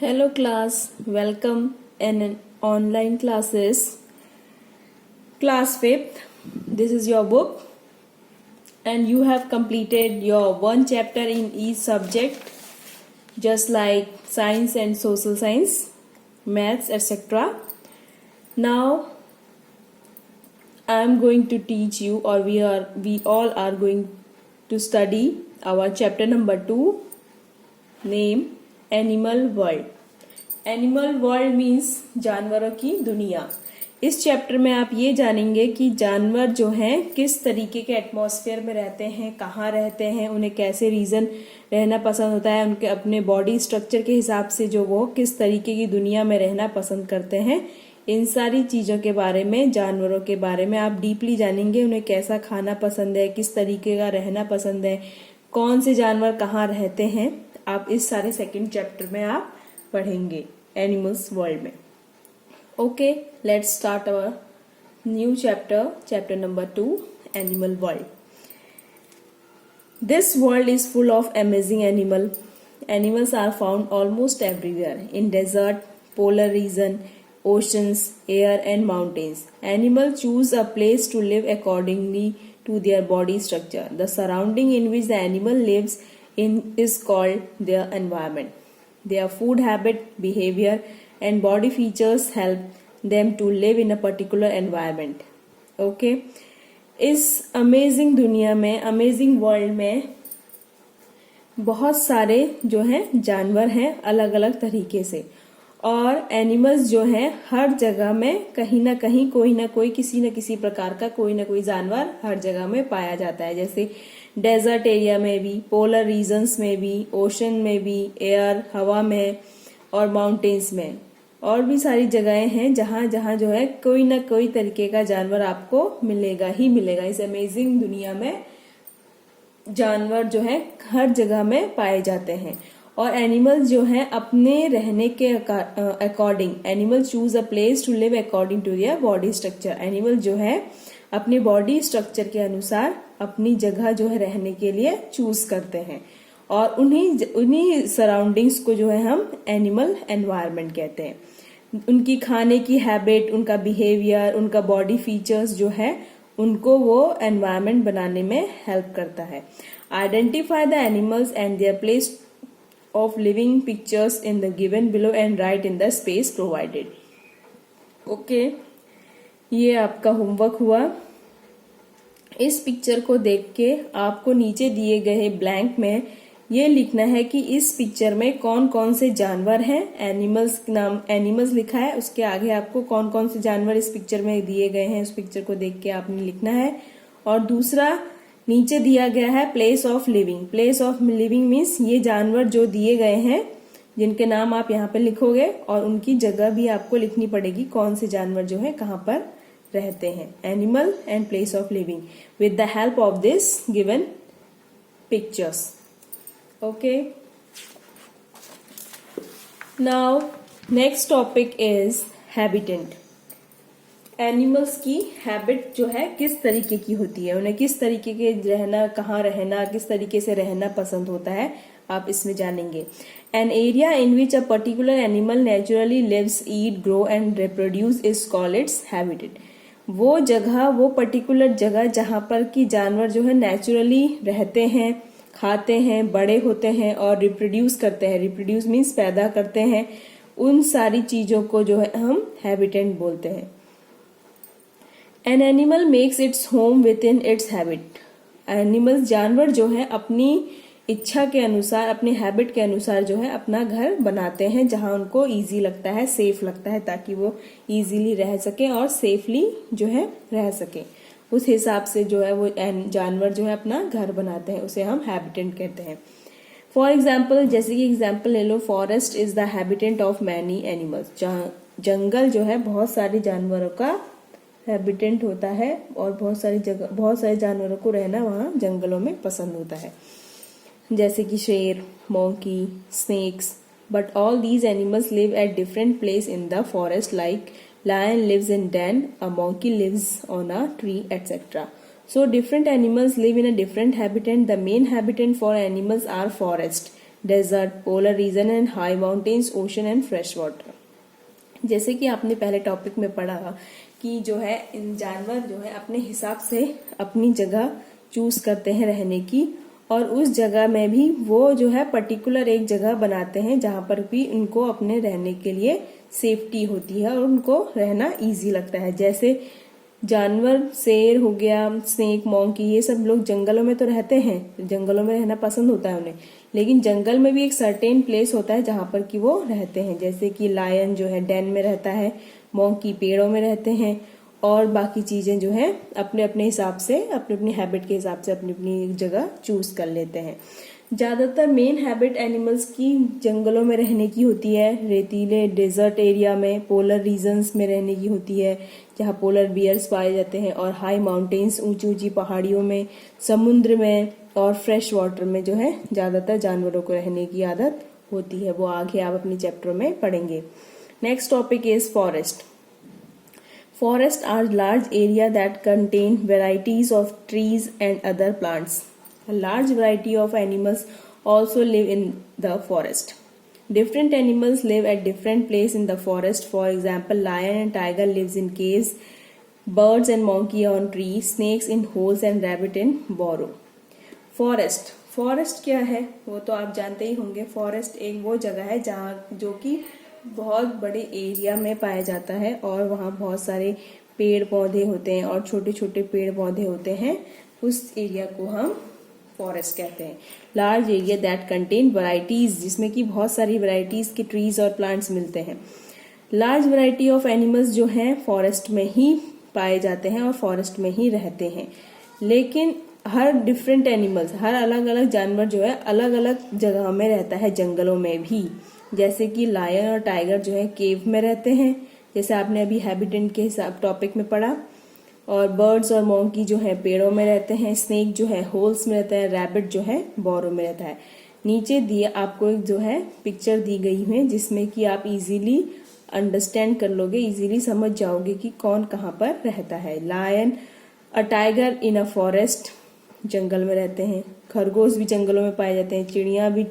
Hello class, welcome in online classes. Class 5th, this is your book and you have completed your one chapter in each subject just like science and social science, maths, etc. Now I am going to teach you, or we all are going to study our chapter number 2, name animal world. Animal world means जानवरों की दुनिया। इस chapter में आप ये जानेंगे कि जानवर जो हैं किस तरीके के एटमॉस्फेयर में रहते हैं, कहाँ रहते हैं, उन्हें कैसे रीजन रहना पसंद होता है, उनके अपने बॉडी स्ट्रक्चर के हिसाब से जो वो किस तरीके की दुनिया में रहना पसंद करते हैं। इन सारी चीजों के बारे में, जानवरों के बारे में आप डीपली जानेंगे। उन्हें कैसा खाना पसंद है, किस तरीके का रहना पसंद है, कौन से जानवर कहाँ रहते हैं, आप इस सारे सेकंड चैप्टर में आप पढ़ेंगे एनिमल्स वर्ल्ड में। Okay, let's start our new chapter number 2, animal world. This world is full of amazing animals are found almost everywhere in desert, polar region, oceans, air and mountains. Animals choose a place to live accordingly to their body structure. The surrounding in which the animal lives in is called their environment. Their food habit, behavior and body features help them to live in a particular environment. Okay? इस amazing दुनिया में, amazing world में बहुत सारे जो हैं जानवर हैं अलग अलग तरीके से, और एनिमल्स जो हैं हर जगह में कहीं ना कहीं कोई ना कोई, किसी न किसी प्रकार का कोई ना कोई जानवर हर जगह में पाया जाता है। जैसे डेजर्ट एरिया में भी, पोलर रीजन्स में भी, ओशन में भी, एयर हवा में और माउंटेन्स में, और भी सारी जगहें हैं जहां जहां जो है कोई ना कोई तरीके का जानवर आपको मिलेगा ही मिलेगा। इस अमेजिंग दुनिया में जानवर जो है हर जगह में पाए जाते हैं। और एनिमल्स जो हैं अपने रहने के according, animal choose a place to live according to their body structure. Animal जो है अपने बॉडी स्ट्रक्चर के अनुसार अपनी जगह जो है रहने के लिए चूज करते हैं, और उन्हीं सराउंडिंग्स को जो है हम एनिमल एनवायरनमेंट कहते हैं। उनकी खाने की हैबिट, उनका बिहेवियर, उनका बॉडी फीचर्स जो है उनको वो एनवायरनमेंट बनाने में हेल्प करता है। Identify the animals and their place of living pictures in the given below and write in the space provided. Okay, ये आपका होमवर्क हुआ। इस पिक्चर को देख के आपको नीचे दिए गए ब्लैंक में ये लिखना है कि इस पिक्चर में कौन कौन से जानवर हैं। एनिमल्स लिखा है, उसके आगे आपको कौन कौन से जानवर इस पिक्चर में दिए गए हैं उस पिक्चर को देख के आपने लिखना है। और दूसरा नीचे दिया गया है place of living. Place of living means ये जानवर जो दिए गए हैं जिनके नाम आप यहाँ पे लिखोगे, और उनकी जगह भी आपको लिखनी पड़ेगी, कौन से जानवर जो है कहाँ पर रहते हैं। Animal and place of living with the help of this given pictures. Okay, now next topic is habitat. Animals की हैबिट जो है किस तरीके की होती है, उन्हें किस तरीके के रहना, कहाँ रहना, किस तरीके से रहना पसंद होता है, आप इसमें जानेंगे। An area in which a particular animal naturally lives, eat, grow and reproduce is called its habitat. वो जगह, वो पर्टिकुलर जगह जहां पर कि जानवर जो है नेचुरली रहते हैं, खाते हैं, बड़े होते हैं और रिप्रोड्यूस करते हैं। रिप्रोड्यूस मीन्स पैदा करते हैं। उन सारी चीजों को जो है हम हैबिटेट बोलते हैं। An animal makes its home within its habit. Animals, जानवर जो है अपनी इच्छा के अनुसार, अपने हैबिट के अनुसार जो है अपना घर बनाते हैं जहां उनको इजी लगता है, सेफ लगता है, ताकि वो इजीली रह सके और सेफली जो है रह सके। उस हिसाब से जो है वो जानवर जो है अपना घर बनाते हैं, उसे हम हैबिटेट कहते हैं। फॉर एग्जाम्पल, जैसे कि एग्जाम्पल ले लो, forest is the habitat of many animals. जहाँ जंगल जो है बहुत सारे जानवरों का हैबिटेट होता है, और बहुत सारे जानवरों को रहना वहाँ जंगलों में पसंद होता है, जैसे कि शेर, monkey, snakes. But all these animals live at different place in the forest, like lion lives in den, a monkey lives on a tree, etc. So different animals live in a different habitat. The main habitat for animals are forest. desert, polar region and high mountains, ocean and fresh water. जैसे कि आपने पहले topic में पढ़ा कि जो है इन जानवर जो है अपने हिसाब से अपनी जगह चूज करते हैं रहने की, और उस जगह में भी वो जो है पर्टिकुलर एक जगह बनाते हैं जहां पर भी उनको अपने रहने के लिए सेफ्टी होती है और उनको रहना इजी लगता है। जैसे जानवर शेर हो गया, स्नेक, मॉन्की, ये सब लोग जंगलों में तो रहते हैं, जंगलों में रहना पसंद होता है उन्हें, लेकिन जंगल में भी एक सर्टेन प्लेस होता है जहां पर कि वो रहते हैं। जैसे कि लायन जो है डेन में रहता है, मॉन्की पेड़ों में रहते हैं, और बाकी चीजें जो है अपने अपने हिसाब से, अपनी अपनी हैबिट के हिसाब से अपनी अपनी जगह चूज कर लेते हैं। ज्यादातर मेन हैबिट एनिमल्स की जंगलों में रहने की होती है, रेतीले डेजर्ट एरिया में, पोलर रीजन्स में रहने की होती है जहाँ पोलर बियर्स पाए जाते हैं, और हाई माउंटेन्स, ऊंची ऊंची पहाड़ियों में, समुद्र में, और फ्रेश वाटर में जो है ज्यादातर जानवरों को रहने की आदत होती है। वो आगे आप अपनी चैप्टर में पढ़ेंगे। Next topic is forest. Forests are large area that contain varieties of trees and other plants. A large variety of animals also live in the forest. Different animals live at different places in the forest. For example, lion and tiger lives in caves, birds and monkey on trees, snakes in holes and rabbit in burrow. Forest क्या है वो तो आप जानते ही होंगे। Forest एक वो जगह है जहाँ जो कि बहुत बड़े एरिया में पाया जाता है, और वहाँ बहुत सारे पेड़ पौधे होते हैं और छोटे छोटे पेड़ पौधे होते हैं। उस एरिया को हम फॉरेस्ट कहते हैं। Large area that contain varieties, जिसमें कि बहुत सारी वैरायटीज के ट्रीज और प्लांट्स मिलते हैं। लार्ज वैरायटी ऑफ एनिमल्स जो हैं फॉरेस्ट में ही पाए जाते हैं और फॉरेस्ट में ही रहते हैं। लेकिन हर डिफरेंट एनिमल्स, हर अलग अलग जानवर जो है अलग अलग जगह में रहता है, जंगलों में भी। जैसे कि लायन और टाइगर जो है केव में रहते हैं, जैसे आपने अभी हैबिटेट के हिसाब टॉपिक में पढ़ा, और बर्ड्स और मॉन्की जो है पेड़ों में रहते हैं, स्नेक जो है होल्स में रहता है, रैबिट जो है बोरो में रहता है। नीचे दिए आपको एक जो है पिक्चर दी गई है जिसमें कि आप इजीली अंडरस्टैंड कर लोगे, इजीली समझ जाओगे कि कौन कहाँ पर रहता है। Lion, a tiger in a forest, जंगल में रहते हैं। खरगोश भी जंगलों में पाए जाते हैं, चिड़िया भी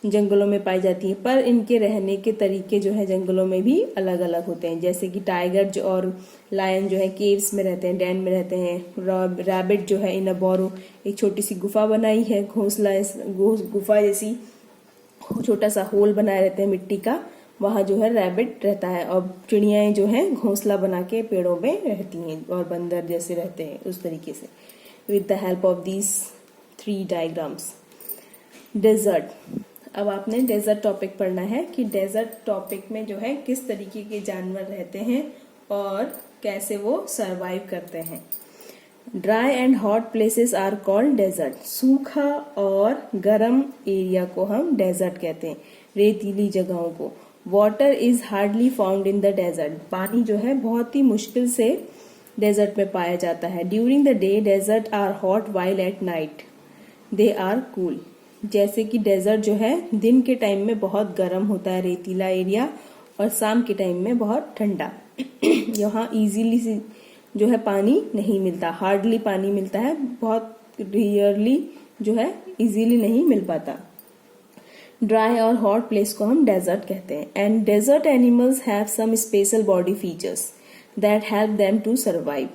जंगलों में पाई जाती है, पर इनके रहने के तरीके जो है जंगलों में भी अलग अलग होते हैं। जैसे कि टाइगर जो और लायन जो है केव्स में रहते हैं, डैन में रहते हैं। रैबिट जो है इन अ बोरो, एक छोटी सी गुफा बनाई है, घोंसला गुफा जैसी छोटा सा होल बनाए रहते हैं मिट्टी का, वहां जो है रैबिट रहता है। और चिड़ियाएं जो है घोंसला बना के पेड़ों में रहती हैं, और बंदर जैसे रहते हैं उस तरीके से, with the help of these 3 diagrams. Desert, अब आपने डेजर्ट टॉपिक पढ़ना है कि डेजर्ट टॉपिक में जो है किस तरीके के जानवर रहते हैं और कैसे वो सरवाइव करते हैं। Dry and hot places are called desert, सूखा और गर्म एरिया को हम डेजर्ट कहते हैं, रेतीली जगहों को। Water is hardly found in the desert, पानी जो है बहुत ही मुश्किल से डेजर्ट में पाया जाता है। During the day desert are hot while at night they are cool, जैसे कि डेजर्ट जो है दिन के टाइम में बहुत गर्म होता है, रेतीला एरिया, और शाम के टाइम में बहुत ठंडा। यहाँ इजीली जो है पानी नहीं मिलता, हार्डली पानी मिलता है, बहुत रियरली जो है इजीली नहीं मिल पाता। ड्राई और हॉट प्लेस को हम डेजर्ट कहते हैं। And desert animals have some special body features that help them to survive,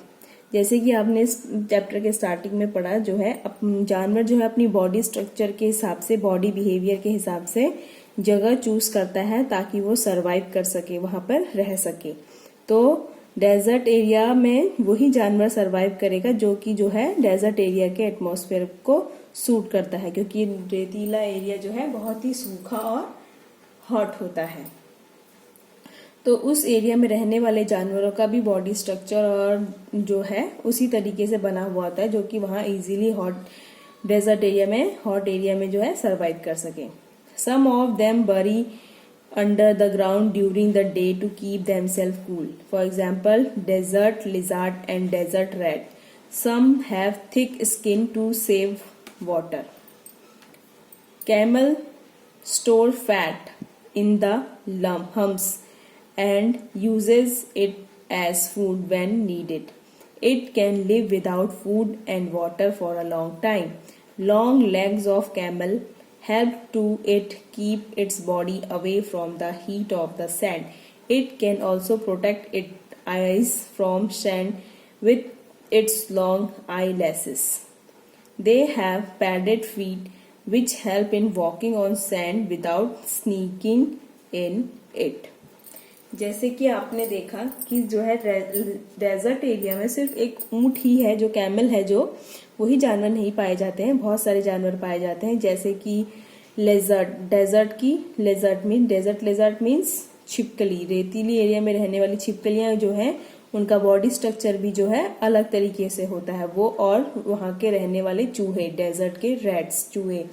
जैसे कि आपने इस चैप्टर के स्टार्टिंग में पढ़ा, जो है जानवर जो है अपनी बॉडी स्ट्रक्चर के हिसाब से, बॉडी बिहेवियर के हिसाब से जगह चूज करता है ताकि वो सरवाइव कर सके, वहां पर रह सके। तो डेजर्ट एरिया में वही जानवर सरवाइव करेगा जो कि जो है डेजर्ट एरिया के एटमॉस्फेयर को सूट करता है, क्योंकि रेतीला एरिया जो है बहुत ही सूखा और हॉट होता है। तो उस एरिया में रहने वाले जानवरों का भी बॉडी स्ट्रक्चर और जो है उसी तरीके से बना हुआ होता है, जो कि वहां इजीली हॉट डेजर्ट एरिया में, हॉट एरिया में जो है सरवाइव कर सके। Some of them bury under the ground during the day to keep themselves cool, for example desert lizard and desert rat. Some have thick skin to save water. Camel store fat in the humps and uses it as food when needed. It can live without food and water for a long time. Long legs of camel help to it keep its body away from the heat of the sand. It can also protect its eyes from sand with its long eyelashes. They have padded feet which help in walking on sand without sneaking in it. जैसे कि आपने देखा कि जो है desert area में सिर्फ एक ऊंट ही है, जो कैमल है, जो वही जानवर नहीं पाए जाते हैं। बहुत सारे जानवर पाए जाते हैं, जैसे कि लेजर्ट, डेजर्ट मीन्स छिपकली। रेतीली एरिया में रहने वाली छिपकलियां जो है उनका बॉडी स्ट्रक्चर भी जो है अलग तरीके से होता है वो, और वहां के रहने वाले चूहे, डेजर्ट के रैट्स, चूहे,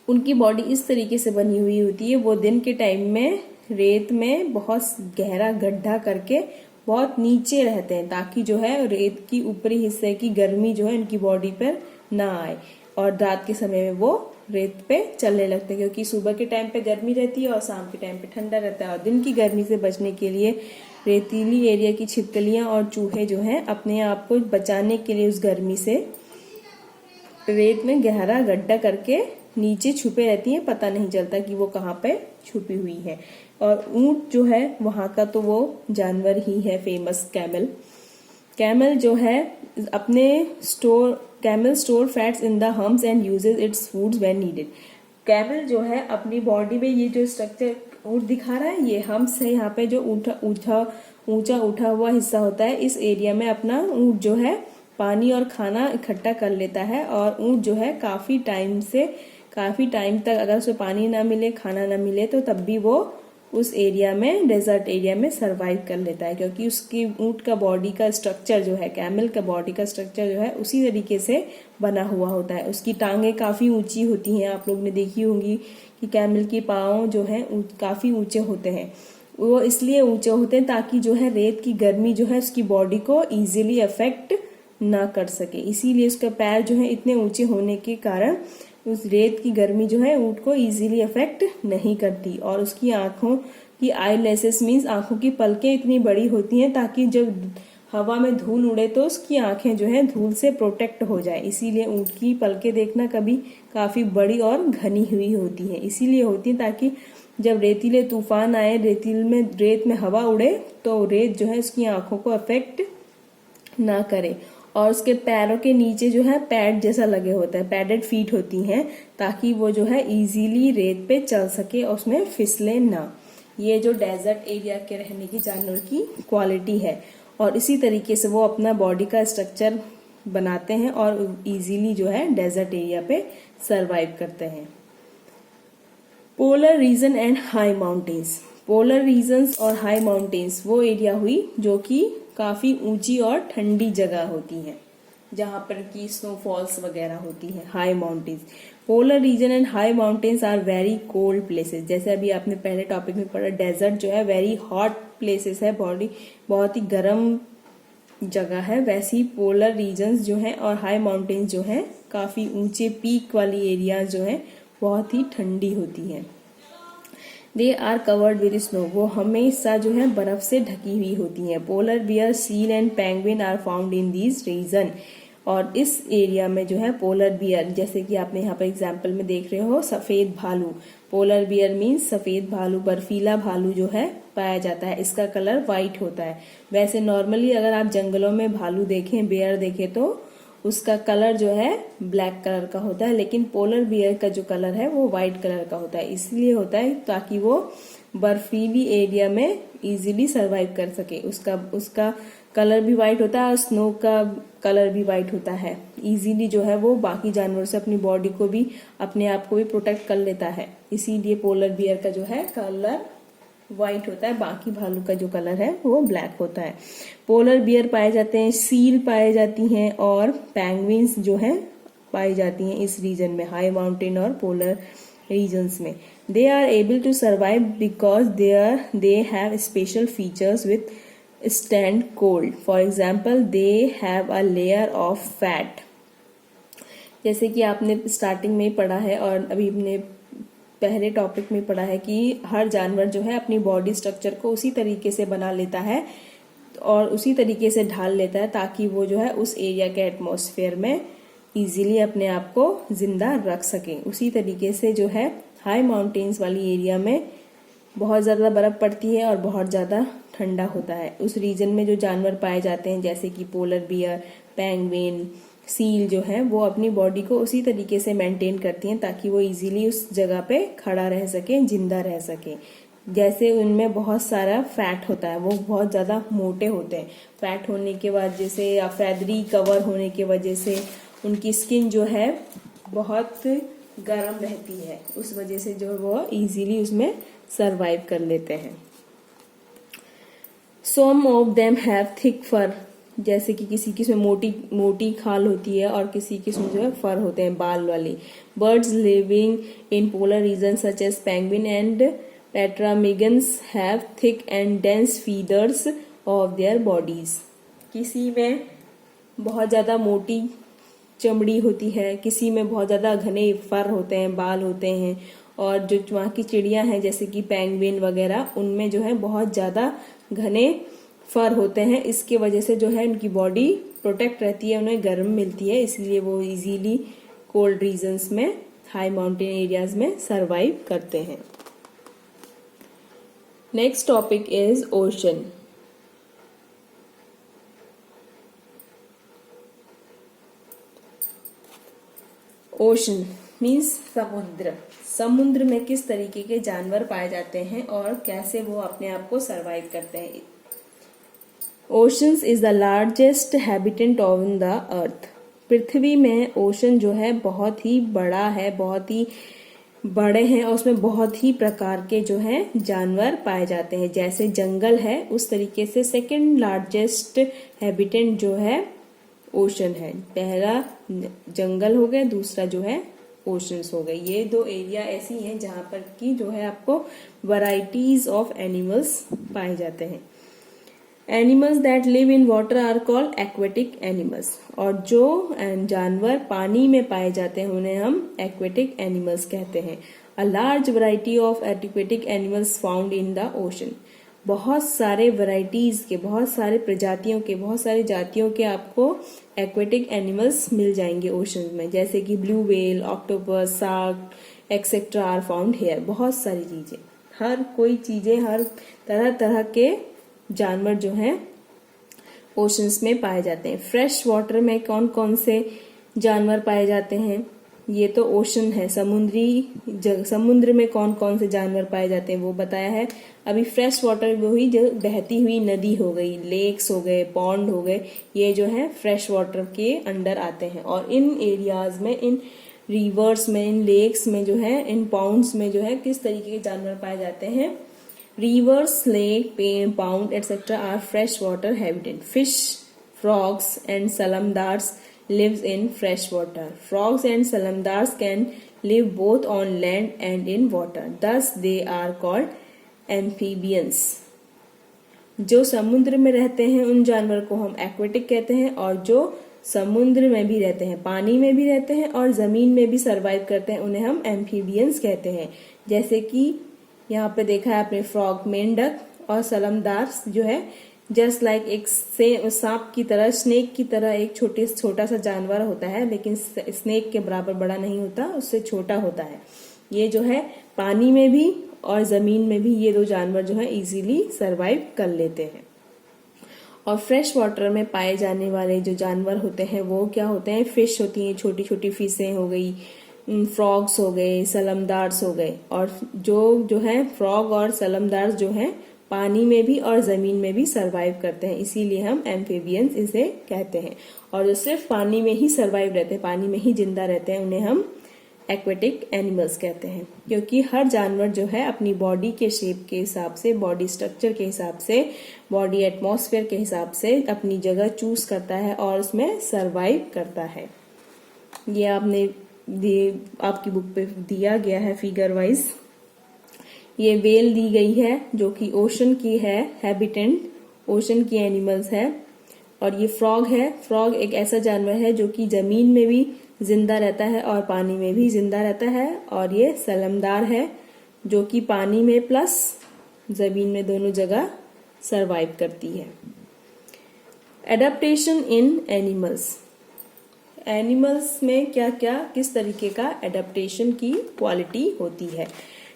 उनकी बॉडी इस तरीके से बनी हुई होती है। वो दिन के टाइम में रेत में बहुत गहरा गड्ढा करके बहुत नीचे रहते हैं, ताकि जो है रेत की ऊपरी हिस्से की गर्मी जो है उनकी बॉडी पर ना आए, और रात के समय में वो रेत पे चलने लगते हैं, क्योंकि सुबह के टाइम पे गर्मी रहती है और शाम के टाइम पे ठंडा रहता है। और दिन की गर्मी से बचने के लिए रेतीली एरिया की छिपकलियां और चूहे जो हैं अपने आप को बचाने के लिए उस गर्मी से रेत में गहरा गड्ढा करके नीचे छुपे रहती हैं, पता नहीं चलता कि वो कहाँ पे छुपी हुई है। और ऊंट जो है वहां का तो वो जानवर ही है फेमस, कैमल जो है अपने camel store fats in the hums and uses it's foods when needed. Camel जो है अपनी बॉडी में, ये जो स्ट्रक्चर ऊंट दिखा रहा है, ये हम्स है, यहाँ पे जो ऊंचा उठा हुआ हिस्सा होता है, इस एरिया में अपना ऊंट जो है पानी और खाना इकट्ठा कर लेता है। और ऊंट जो है काफी टाइम तक अगर उसे पानी ना मिले, खाना ना मिले, तो तब भी वो उस एरिया में, डेजर्ट एरिया में सरवाइव कर लेता है, क्योंकि उसकी ऊंट का बॉडी का स्ट्रक्चर जो है, कैमल का बॉडी का स्ट्रक्चर जो है उसी तरीके से बना हुआ होता है। उसकी टांगे काफी ऊंची होती हैं, आप लोग ने देखी होंगी कि कैमल के पांव जो है काफी ऊंचे होते हैं। वो इसलिए ऊंचे होते हैं ताकि जो है रेत की गर्मी जो है उसकी बॉडी को इजीली अफेक्ट ना कर सके, इसीलिए उसका पैर जो है इतने ऊंचे होने के कारण उस रेत की गर्मी जो है ऊंट को इजीली अफेक्ट नहीं करती। और उसकी आंखों की आई लेसेस मीन्स आंखों की पलकें इतनी बड़ी होती हैं ताकि जब हवा में धूल उड़े तो उसकी आंखें जो है धूल से प्रोटेक्ट हो जाए। इसीलिए ऊंट की पलकें देखना कभी काफी बड़ी और घनी हुई होती है, इसीलिए होती है ताकि जब रेतीले तूफान आए, रेत में हवा उड़े, तो रेत जो है उसकी आंखों को अफेक्ट ना करे। और उसके पैरों के नीचे जो है पैड जैसा लगे होता है, पैडेड फीट होती हैं, ताकि वो जो है इजीली रेत पे चल सके और उसमें फिसले ना। ये जो डेजर्ट एरिया के रहने की जानवर की क्वालिटी है, और इसी तरीके से वो अपना बॉडी का स्ट्रक्चर बनाते हैं और इजीली जो है डेजर्ट एरिया पे सरवाइव करते हैं। Polar region and high mountains. Polar regions और हाई माउंटेन्स वो एरिया हुई जो कि काफी ऊंची और ठंडी जगह होती हैं, जहां पर की स्नोफॉल्स वगैरह होती हैं। High mountains, polar region and high mountains are very cold places. जैसे अभी आपने पहले टॉपिक में पढ़ा, डेजर्ट जो है वेरी हॉट प्लेसेस है, बॉडी बहुत ही गर्म जगह है, वैसी पोलर रीजन्स जो है और हाई माउंटेन्स जो है काफी ऊंचे पीक वाली एरियाज जो है बहुत ही ठंडी होती हैं। They are covered with snow, वो हमेशा जो है बर्फ से ढकी हुई होती हैं। Polar bear, seal and penguin are found in these region. और इस एरिया में जो है पोलर बियर, जैसे कि आपने यहाँ पर एग्जाम्पल में देख रहे हो, सफेद भालू, पोलर बियर मीन्स सफेद भालू, बर्फीला भालू जो है पाया जाता है। इसका कलर व्हाइट होता है। वैसे नॉर्मली अगर आप जंगलों में भालू देखें, बेयर देखें, तो उसका कलर जो है ब्लैक कलर का होता है, लेकिन पोलर बियर का जो कलर है वो व्हाइट कलर का होता है। इसलिए होता है ताकि वो बर्फीली एरिया में इजीली सरवाइव कर सके। उसका कलर भी व्हाइट होता है और स्नो का कलर भी व्हाइट होता है। इजीली जो है वो बाकी जानवरों से अपनी बॉडी को भी, अपने आप को भी प्रोटेक्ट कर लेता है। इसीलिए पोलर बियर का जो है कलर व्हाइट होता है, बाकी भालू का जो कलर है वो ब्लैक होता है। पोलर बियर पाए जाते हैं, सील पाए जाती हैं और पेंगुइन्स जो है पाई जाती हैं इस रीजन में, हाई माउंटेन और पोलर रीजन्स में। They are able to survive because they have special features withstand cold. For example, they have a layer of fat. जैसे कि आपने स्टार्टिंग में पढ़ा है और अभी हमने पहले टॉपिक में पढ़ा है कि हर जानवर जो है अपनी बॉडी स्ट्रक्चर को उसी तरीके से बना लेता है और उसी तरीके से ढाल लेता है ताकि वो जो है उस एरिया के एटमॉस्फेयर में इजीली अपने आप को जिंदा रख सकें। उसी तरीके से जो है हाई माउंटेन्स वाली एरिया में बहुत ज़्यादा बर्फ़ पड़ती है और बहुत ज़्यादा ठंडा होता है। उस रीजन में जो जानवर पाए जाते हैं जैसे कि पोलर बियर, पेंगुइन, सील जो है वो अपनी बॉडी को उसी तरीके से मेंटेन करती हैं ताकि वो इजीली उस जगह पे खड़ा रह सके, जिंदा रह सके। जैसे उनमें बहुत सारा फैट होता है, वो बहुत ज़्यादा मोटे होते हैं। फैट होने के बाद जैसे या फैदरी कवर होने की वजह से उनकी स्किन जो है बहुत गर्म रहती है, उस वजह से जो वो इजीली उसमें सरवाइव कर लेते हैं। Some of them have thick fur, जैसे कि किसी की इसमें मोटी मोटी खाल होती है और किसी की इसमें जो है फर होते हैं बाल वाली। Birds living in polar region such as penguin and ptarmigans have thick and dense feathers of their bodies. किसी में बहुत ज्यादा मोटी चमड़ी होती है, किसी में बहुत ज्यादा घने फर होते हैं, बाल होते हैं, और जो वहाँ की चिड़ियां हैं जैसे कि पेंगुइन वगैरह उनमें जो है बहुत ज्यादा घने फर होते हैं। इसके वजह से जो है उनकी बॉडी प्रोटेक्ट रहती है, उन्हें गर्म मिलती है, इसलिए वो इजीली कोल्ड रीजन्स में, हाई माउंटेन एरियाज में सरवाइव करते हैं। Next topic is ocean. Ocean means समुद्र। समुद्र में किस तरीके के जानवर पाए जाते हैं और कैसे वो अपने आप को सरवाइव करते हैं। Oceans is the largest habitant on the earth. पृथ्वी में ओशन जो है बहुत ही बड़ा है, बहुत ही बड़े हैं और उसमें बहुत ही प्रकार के जो है जानवर पाए जाते हैं। जैसे जंगल है उस तरीके से सेकंड लार्जेस्ट हैबिटेंट जो है ओशन है। पहला जंगल हो गए, दूसरा जो है ओशंस हो गए। ये दो एरिया ऐसी हैं जहां पर की जो है आपको वैरायटीज ऑफ एनिमल्स पाए जाते हैं। Animals that live in water are called aquatic animals. और जो जानवर पानी में पाए जाते हैं उन्हें हम एक्वेटिक एनिमल्स कहते हैं। A large variety of aquatic animals found in the ocean. बहुत सारे वैरायटीज के, बहुत सारे प्रजातियों के, बहुत सारे जातियों के आपको एक्वेटिक एनिमल्स मिल जाएंगे ओशन में, जैसे कि blue whale, octopus, shark etcetera are found here. बहुत सारी चीजें, हर कोई चीजें, हर तरह तरह के जानवर जो हैं ओशंस में पाए जाते हैं। फ्रेश वाटर में कौन कौन से जानवर पाए जाते हैं, ये तो ओशन है। समुद्र में कौन कौन से जानवर पाए जाते हैं वो बताया है। अभी फ्रेश वाटर वही जो बहती हुई नदी हो गई, लेक्स हो गए, पॉन्ड हो गए, ये जो है फ्रेश वाटर के अंडर आते हैं। और इन एरियाज में, इन रिवर्स में, इन लेक्स में जो है, इन पाउंड्स में जो है किस तरीके के जानवर पाए जाते हैं। Rivers, lake, pond, etc. are freshwater habitat. Fish, frogs, and salamanders lives in fresh water. Frogs and salamanders can live both on land and in water. Thus, they are called amphibians. जो समुद्र में रहते हैं उन जानवर को हम aquatic कहते हैं, और जो समुद्र में भी रहते हैं, पानी में भी रहते हैं और जमीन में भी सरवाइव करते हैं, उन्हें हम एम्फीबियंस कहते हैं। जैसे कि यहाँ पे देखा है आपने फ्रॉग, मेंढक, और सलमदार्स जो है जस्ट लाइक एक सांप की तरह, स्नेक की तरह एक छोटा सा जानवर होता है, लेकिन स्नेक के बराबर बड़ा नहीं होता, उससे छोटा होता है। ये जो है पानी में भी और जमीन में भी ये दो जानवर जो है इजीली सरवाइव कर लेते हैं। और फ्रेश वाटर में पाए जाने वाले जो जानवर होते हैं वो क्या होते हैं, फिश होती हैं, छोटी छोटी फिशें हो गई, फ्रॉग्स हो गए, सलमदार्स हो गए। और जो है फ्रॉग और सलमदार्स जो हैं पानी में भी और जमीन में भी सरवाइव करते हैं, इसीलिए हम एम्फीबियंस इसे कहते हैं। और जो सिर्फ पानी में ही सरवाइव रहते हैं, पानी में ही जिंदा रहते हैं, उन्हें हम एक्वेटिक एनिमल्स कहते हैं। क्योंकि हर जानवर जो है अपनी बॉडी के शेप के हिसाब से, बॉडी स्ट्रक्चर के हिसाब से, बॉडी एटमॉस्फेयर के हिसाब से अपनी जगह चूज करता है और उसमें सरवाइव करता है। ये आपकी बुक पे दिया गया है फिगर वाइज। ये वेल दी गई है जो कि ओशन की है, हैबिटेंट ओशन की एनिमल्स है। और ये फ्रॉग है। फ्रॉग एक ऐसा जानवर है जो कि जमीन में भी जिंदा रहता है और पानी में भी जिंदा रहता है। और ये सलमदार है जो कि पानी में प्लस जमीन में दोनों जगह सरवाइव करती है। एडेप्टेशन इन एनिमल्स। एनिमल्स में क्या क्या किस तरीके का एडेप्टेशन की क्वालिटी होती है।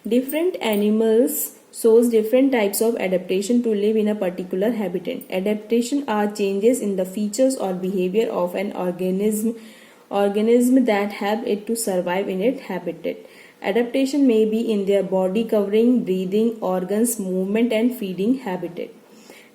Different animals shows different types of adaptation to live in a particular habitat. Adaptation are changes in the features or behavior of an organism that help it to survive in its habitat. Adaptation may be in their body covering, breathing, organs, movement and feeding habitat.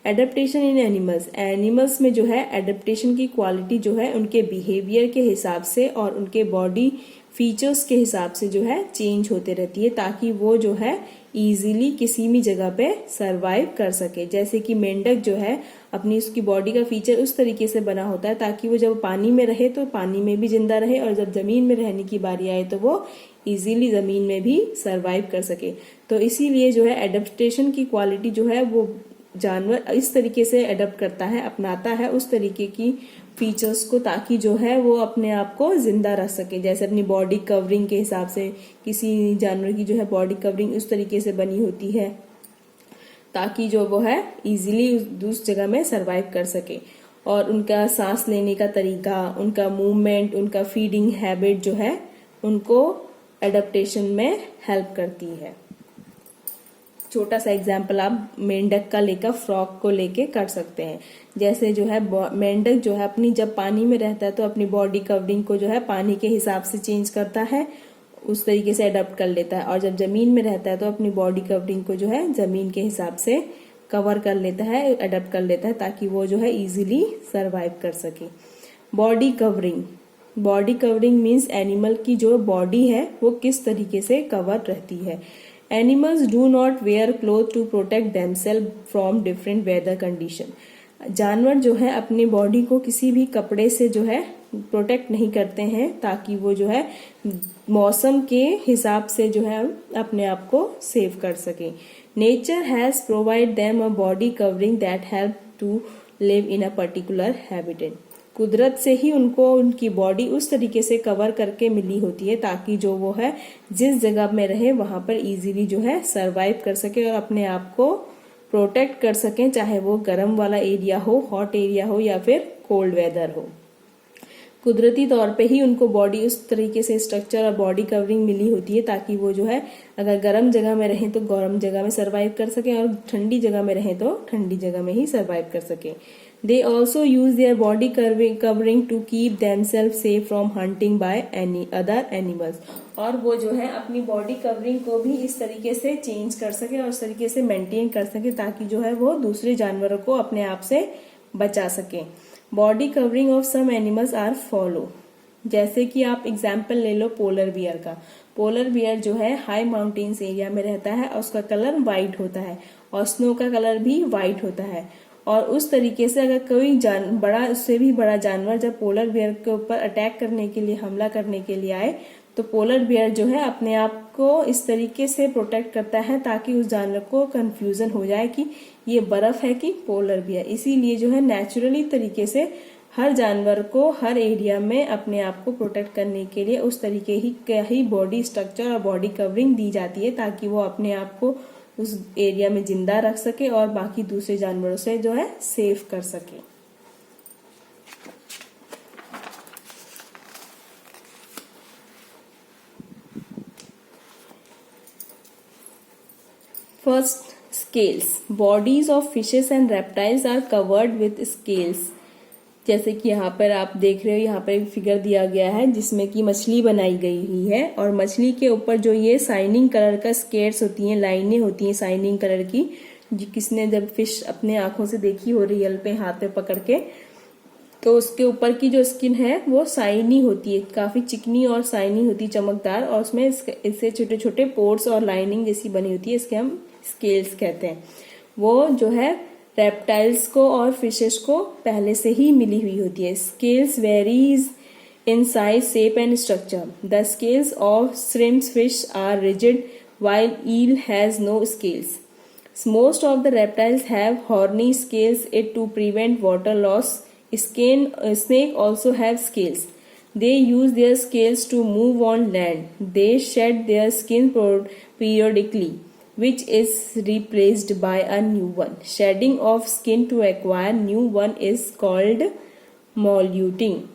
Adaptation in animals, animals में जो है adaptation की quality जो है उनके behaviour के हिसाब से और उनके बॉडी फीचर्स के हिसाब से जो है चेंज होते रहती है, ताकि वो जो है इजीली किसी भी जगह पे सरवाइव कर सके। जैसे कि मेंढक जो है अपनी उसकी बॉडी का फीचर उस तरीके से बना होता है ताकि वो जब पानी में रहे तो पानी में भी जिंदा रहे, और जब जमीन में रहने की बारी आए तो वो इजीली जमीन में भी सरवाइव कर सके। तो इसीलिए जो है एडेप्टेशन की क्वालिटी जो है वो जानवर इस तरीके से अडॉप्ट करता है, अपनाता है उस तरीके की फीचर्स को, ताकि जो है वो अपने आप को जिंदा रख सके। जैसे अपनी बॉडी कवरिंग के हिसाब से किसी जानवर की जो है बॉडी कवरिंग उस तरीके से बनी होती है ताकि जो वो है इजीली उस जगह में सरवाइव कर सके। और उनका सांस लेने का तरीका, उनका मूवमेंट, उनका फीडिंग हैबिट जो है उनको एडेप्टेशन में हेल्प करती है। छोटा सा एग्जाम्पल आप मेंढक का लेकर फ्रॉग को लेके कर सकते हैं। जैसे जो है मेंढक जो है अपनी जब पानी में रहता है तो अपनी बॉडी कवरिंग को जो है पानी के हिसाब से चेंज करता है, उस तरीके से अडॉप्ट कर लेता है। और जब जमीन में रहता है तो अपनी बॉडी कवरिंग को जो है जमीन के हिसाब से कवर कर लेता है, अडॉप्ट कर लेता है, ताकि वो जो है इजीली सरवाइव कर सके। Body covering, body covering means animal की जो बॉडी है वो किस तरीके से कवर रहती है। Animals do not wear clothes to protect themselves from different weather condition. जानवर जो है अपनी बॉडी को किसी भी कपड़े से जो है प्रोटेक्ट नहीं करते हैं ताकि वो जो है मौसम के हिसाब से जो है अपने आप को सेव कर सके। Nature has provide them a body covering that help to live in a particular habitat. कुदरत से ही उनको उनकी बॉडी उस तरीके से कवर करके मिली होती है ताकि जो वो है जिस जगह में रहे वहां पर इजीली जो है सरवाइव कर सके और अपने आप को प्रोटेक्ट कर सके, चाहे वो गर्म वाला एरिया हो, हॉट एरिया हो या फिर कोल्ड वेदर हो। कुदरती तौर पे ही उनको बॉडी उस तरीके से स्ट्रक्चर और बॉडी कवरिंग मिली होती है ताकि वो जो है अगर गर्म जगह में रहें तो गर्म जगह में सरवाइव कर सके और ठंडी जगह में रहें तो ठंडी जगह में ही सरवाइव कर सके। They also use their body covering to keep themselves safe from hunting by any other animals. और वो जो है अपनी बॉडी कवरिंग को भी इस तरीके से चेंज कर सके और इस तरीके से मेंटेन कर सके ताकि जो है वो दूसरे जानवरों को अपने आप से बचा सके। Body covering of some animals are follow. जैसे कि आप एग्जाम्पल ले लो पोलर बियर का। पोलर बियर जो है हाई माउंटेन्स एरिया में रहता है और उसका कलर व्हाइट होता है और स्नो का कलर भी व्हाइट होता है। और उस तरीके से अगर कोई बड़ा उससे भी बड़ा जानवर जब पोलर बियर के ऊपर अटैक करने के लिए, हमला करने के लिए आए तो पोलर बियर जो है अपने आप को इस तरीके से प्रोटेक्ट करता है ताकि उस जानवर को कंफ्यूजन हो जाए कि ये बर्फ है कि पोलर बियर। इसीलिए जो है नेचुरली तरीके से हर जानवर को हर एरिया में अपने आप को प्रोटेक्ट करने के लिए उस तरीके ही बॉडी स्ट्रक्चर और बॉडी कवरिंग दी जाती है ताकि वो अपने आप को उस एरिया में जिंदा रख सके और बाकी दूसरे जानवरों से जो है सेव कर सके। First, scales. Bodies of fishes and reptiles are covered with scales. जैसे कि यहाँ पर आप देख रहे हो, यहाँ पर एक फिगर दिया गया है जिसमें कि मछली बनाई गई हुई है और मछली के ऊपर जो ये शाइनिंग कलर का स्केट्स होती हैं, लाइनें होती हैं शाइनिंग कलर की, किसने जब फिश अपने आंखों से देखी हो रियल पे हाथ पे पकड़ के, तो उसके ऊपर की जो स्किन है वो शाइनी होती है, काफी चिकनी और शाइनी होती है, चमकदार, और उसमें इससे छोटे छोटे पोर्स और लाइनिंग जैसी बनी होती है, इसके हम स्केल्स कहते हैं। वो जो है रेप्टाइल्स को और फिशेस को पहले से ही मिली हुई होती है। Scales varies in size, shape and structure. The scales of shrimps fish are rigid while eel has no scales. Most of the reptiles have horny scales to prevent water loss. Snake also have scales. They use their scales to move on land. They shed their skin periodically, which is replaced by a new one. Shedding of skin to acquire new one is called molting.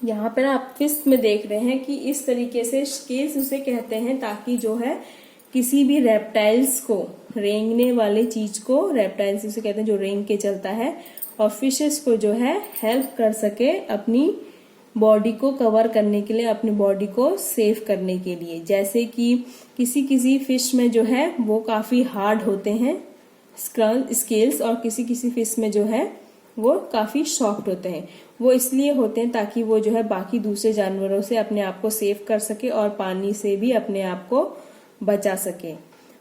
यहाँ पे ना आप fish में देख रहे हैं कि इस तरीके से स्केल्स उसे कहते हैं ताकि जो है किसी भी रेप्टाइल्स को, रेंगने वाले चीज को रेप्टाइल्स उसे कहते हैं जो रेंग के चलता है, और फिशेस को जो है हेल्प कर सके अपनी बॉडी को कवर करने के लिए, अपनी बॉडी को सेव करने के लिए। जैसे कि किसी किसी फिश में जो है वो काफी हार्ड होते हैं स्केल्स, और किसी किसी फिश में जो है वो काफी सॉफ्ट होते हैं। वो इसलिए होते हैं ताकि वो जो है बाकी दूसरे जानवरों से अपने आप को सेव कर सके और पानी से भी अपने आप को बचा सके।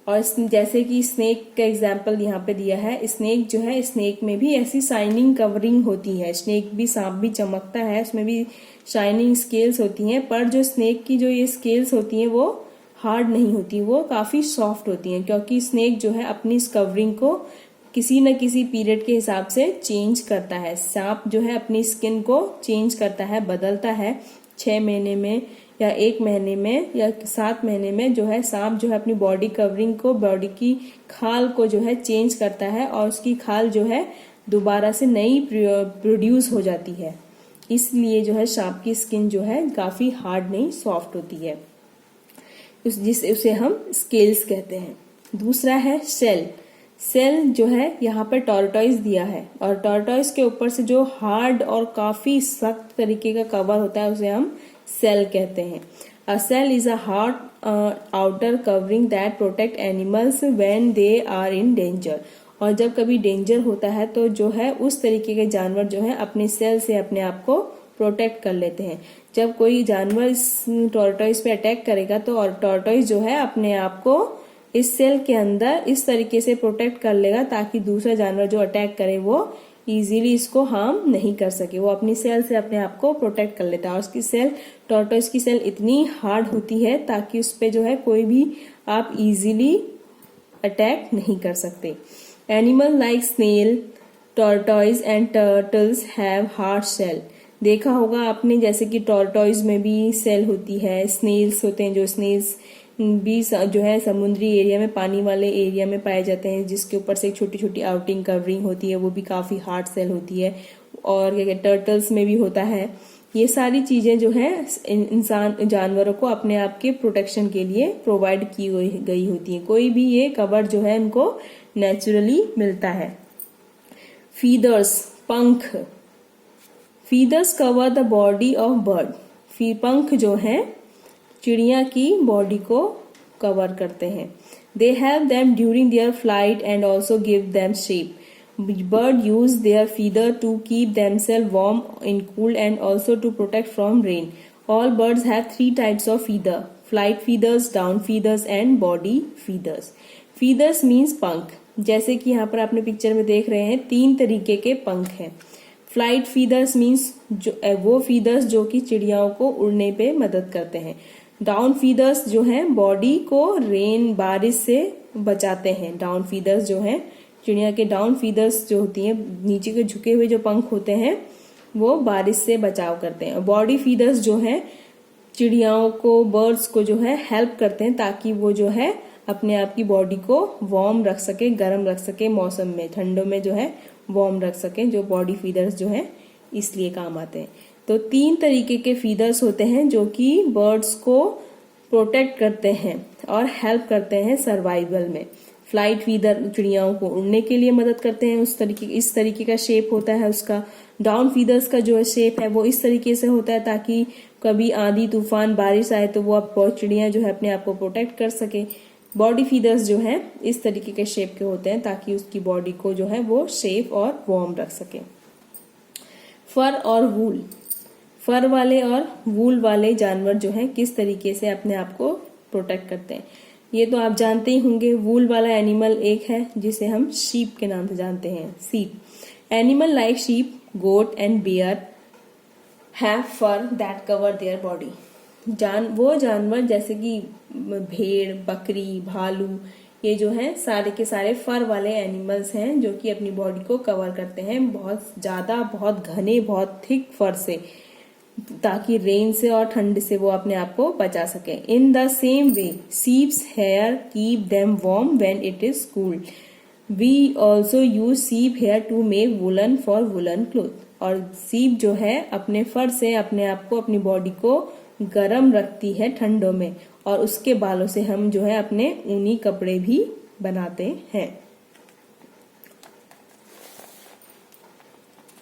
और जैसे कि स्नेक का एग्जाम्पल यहाँ पे दिया है, स्नेक जो है, स्नेक में भी ऐसी शाइनिंग कवरिंग होती है। स्नेक भी, सांप भी चमकता है, उसमें भी शाइनिंग स्केल्स होती हैं, पर जो स्नेक की जो ये स्केल्स होती हैं वो हार्ड नहीं होती, वो काफी सॉफ्ट होती हैं, क्योंकि स्नेक जो है अपनी इस कवरिंग को किसी न किसी पीरियड के हिसाब से चेंज करता है। सांप जो है अपनी स्किन को चेंज करता है, बदलता है 6 महीने में या 1 महीने में या 7 महीने में जो है सांप जो है अपनी बॉडी कवरिंग को, बॉडी की खाल को जो है चेंज करता है, और उसकी खाल जो है दोबारा से नई प्रोड्यूस हो जाती है। इसलिए जो है सांप की स्किन जो है काफी हार्ड नहीं, सॉफ्ट होती है, उसे हम स्केल्स कहते हैं। दूसरा है शेल। सेल जो है यहाँ पर टॉर्टॉइस दिया है, और टॉर्टॉइस के ऊपर से जो हार्ड और काफी सख्त तरीके का कवर होता है उसे हम सेल कहते हैं। A shell is a hard outer covering that protect animals when they are in danger. और जब कभी डेंजर होता है तो जो है उस तरीके के जानवर जो है अपने सेल से अपने आप को प्रोटेक्ट कर लेते हैं। जब कोई जानवर इस टॉर्टॉइस पे अटैक करेगा तो और टॉर्टॉइस जो है अपने आप को इस सेल के अंदर इस तरीके से प्रोटेक्ट कर लेगा ताकि दूसरा जानवर जो अटैक करे वो इजीली इसको हार्म नहीं कर सके। वो अपनी सेल से अपने आप को प्रोटेक्ट कर लेता है, और उसकी सेल, टॉर्टॉइस की सेल इतनी हार्ड होती है ताकि उस पे जो है कोई भी आप इजीली अटैक नहीं कर सकते। Animal like snail, tortoise and turtles have hard shell. देखा होगा आपने, जैसे कि टॉर्टॉइस में भी सेल होती है, स्नेल्स होते हैं, जो स्नेल्स भी जो है समुद्री एरिया में, पानी वाले एरिया में पाए जाते हैं, जिसके ऊपर से एक छोटी छोटी आउटिंग कवरिंग होती है, वो भी काफी हार्ड सेल होती है। और क्या कहते हैं, टर्टल्स में भी होता है। ये सारी चीजें जो है इंसान जानवरों को अपने आप के प्रोटेक्शन के लिए प्रोवाइड की गई होती है। कोई भी ये कवर जो है उनको नेचुरली मिलता है। फीदर्स, पंख। Feathers cover the body of bird. पंख जो है चिड़िया की बॉडी को कवर करते हैं। They have them during their flight and also give them shape. Bird use their feather to keep themselves warm in cold and also to protect from rain. All birds have 3 types of feather: flight feathers, down feathers and body feathers. Feathers means पंख। जैसे कि यहाँ पर आपने picture में देख रहे हैं 3 तरीके के पंख हैं। फ्लाइट फीदर्स मीन्स वो फीदर्स जो कि चिड़ियाओं को उड़ने पे मदद करते हैं। डाउन फीदर्स जो हैं बॉडी को रेन, बारिश से बचाते हैं। डाउन फीदर्स जो हैं, चिड़िया के डाउन फीदर्स जो होती हैं, नीचे के झुके हुए जो पंख होते हैं, वो बारिश से बचाव करते हैं। बॉडी फीदर्स जो हैं चिड़ियाओं को, बर्ड्स को जो है हेल्प करते हैं ताकि वो जो है अपने आप की बॉडी को वार्म रख सके, गर्म रख सके, मौसम में, ठंडों में जो है वार्म रख सके। जो बॉडी फीदर्स जो है इसलिए काम आते हैं। तो 3 तरीके के फीदर्स होते हैं जो कि बर्ड्स को प्रोटेक्ट करते हैं और हेल्प करते हैं सर्वाइवल में। फ्लाइट फीदर चिड़ियाओं को उड़ने के लिए मदद करते हैं, इस तरीके का शेप होता है उसका। डाउन फीदर्स का जो शेप है वो इस तरीके से होता है ताकि कभी आंधी तूफान बारिश आए तो वो चिड़िया जो है अपने आप को प्रोटेक्ट कर सके। बॉडी फीदर्स जो है इस तरीके के शेप के होते हैं ताकि उसकी बॉडी को जो है वो सेफ और वार्म रख सके। फर और वूल। फर वाले और वूल वाले जानवर जो हैं किस तरीके से अपने आप को प्रोटेक्ट करते हैं ये तो आप जानते ही होंगे। वूल वाला एनिमल एक है जिसे हम शीप के नाम से जानते हैं, सीप। Animal like sheep, goat and bear have fur that cover their body. वो जानवर जैसे कि भेड़, बकरी, भालू, ये जो है सारे के सारे फर वाले एनिमल्स हैं जो कि अपनी बॉडी को कवर करते हैं बहुत ज्यादा, बहुत घने, बहुत थिक फर से, ताकि रेन से और ठंड से वो अपने आप को बचा सके। In the same way sheeps hair keep them warm when it is cooled. We also use sheep hair to make woolen for woolen cloth. और सीप जो है अपने फर से अपने आप को, अपनी बॉडी को गर्म रखती है ठंडों में, और उसके बालों से हम जो है अपने ऊनी कपड़े भी बनाते हैं।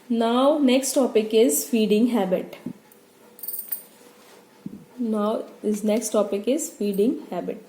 Now next topic is feeding habit. Next topic is feeding habit.